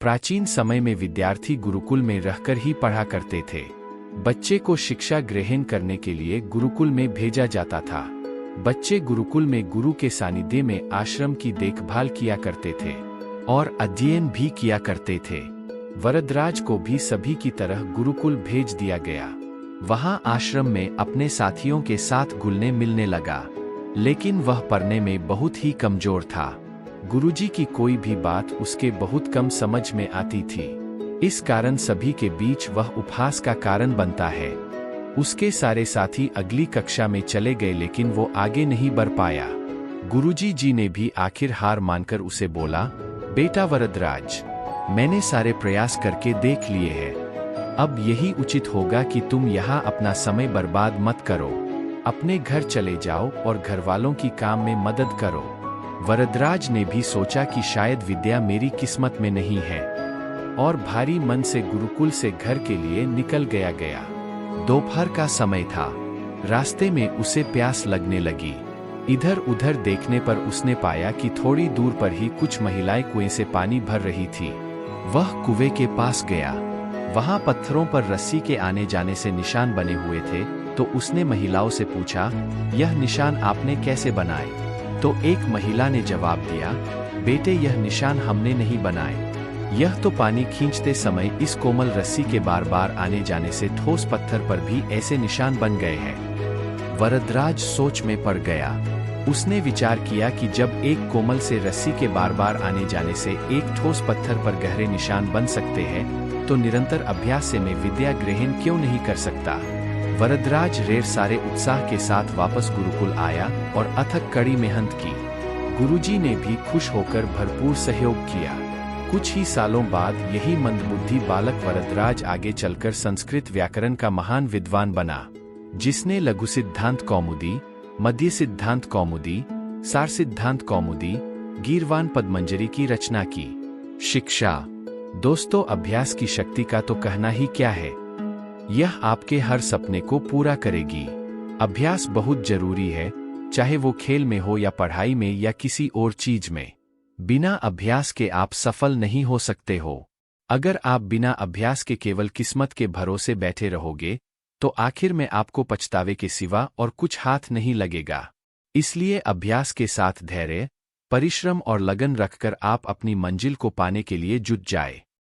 प्राचीन समय में विद्यार्थी गुरुकुल में रहकर ही पढ़ा करते थे। बच्चे को शिक्षा ग्रहण करने के लिए गुरुकुल में भेजा जाता था। बच्चे गुरुकुल में गुरु के सानिध्य में आश्रम की देखभाल किया करते थे और अध्ययन भी किया करते थे। वरदराज को भी सभी की तरह गुरुकुल भेज दिया गया। वहां आश्रम में अपने साथियों के साथ घुलने मिलने लगा, लेकिन वह पढ़ने में बहुत ही कमजोर था। गुरुजी की कोई भी बात उसके बहुत कम समझ में आती थी। इस कारण सभी के बीच वह उपहास का कारण बनता है। उसके सारे साथी अगली कक्षा में चले गए, लेकिन वो आगे नहीं बढ़ पाया। गुरुजी जी ने भी आखिर हार मानकर उसे बोला, बेटा वरदराज, मैंने सारे प्रयास करके देख लिए हैं। अब यही उचित होगा कि तुम यहाँ अपना समय बर्बाद मत करो। अपने घर चले जाओ और घर वालों की काम में मदद करो। वरदराज ने भी सोचा कि शायद विद्या मेरी किस्मत में नहीं है और भारी मन से गुरुकुल से घर के लिए निकल गया। दोपहर का समय था। रास्ते में उसे प्यास लगने लगी। इधर उधर देखने पर उसने पाया कि थोड़ी दूर पर ही कुछ महिलाएं कुएं से पानी भर रही थी। वह कुएं के पास गया। वहां पत्थरों पर रस्सी के आने जाने से निशान बने हुए थे, तो उसने महिलाओं से पूछा, यह निशान आपने कैसे बनाए? तो एक महिला ने जवाब दिया, बेटे, यह निशान हमने नहीं बनाए। यह तो पानी खींचते समय इस कोमल रस्सी के बार बार आने जाने से ठोस पत्थर पर भी ऐसे निशान बन गए हैं। वरदराज सोच में पड़ गया। उसने विचार किया कि जब एक कोमल से रस्सी के बार बार आने जाने से एक ठोस पत्थर पर गहरे निशान बन सकते हैं, तो निरंतर अभ्यास से मैं विद्या ग्रहण क्यों नहीं कर सकता। वरदराज ढेर सारे उत्साह के साथ वापस गुरुकुल आया और अथक कड़ी मेहनत की। गुरुजी ने भी खुश होकर भरपूर सहयोग किया। कुछ ही सालों बाद यही मंदबुद्धि बालक वरदराज आगे चलकर संस्कृत व्याकरण का महान विद्वान बना, जिसने लघु सिद्धांत कौमुदी, मध्य सिद्धांत कौमुदी, सार सिद्धांत कौमुदी, गीर्वाण पद्मंजरी की रचना की। शिक्षा, दोस्तों, अभ्यास की शक्ति का तो कहना ही क्या है। यह आपके हर सपने को पूरा करेगी। अभ्यास बहुत जरूरी है, चाहे वो खेल में हो या पढ़ाई में या किसी और चीज में। बिना अभ्यास के आप सफल नहीं हो सकते हो। अगर आप बिना अभ्यास के केवल किस्मत के भरोसे बैठे रहोगे, तो आखिर में आपको पछतावे के सिवा और कुछ हाथ नहीं लगेगा। इसलिए अभ्यास के साथ धैर्य, परिश्रम और लगन रखकर आप अपनी मंजिल को पाने के लिए जुट जाए।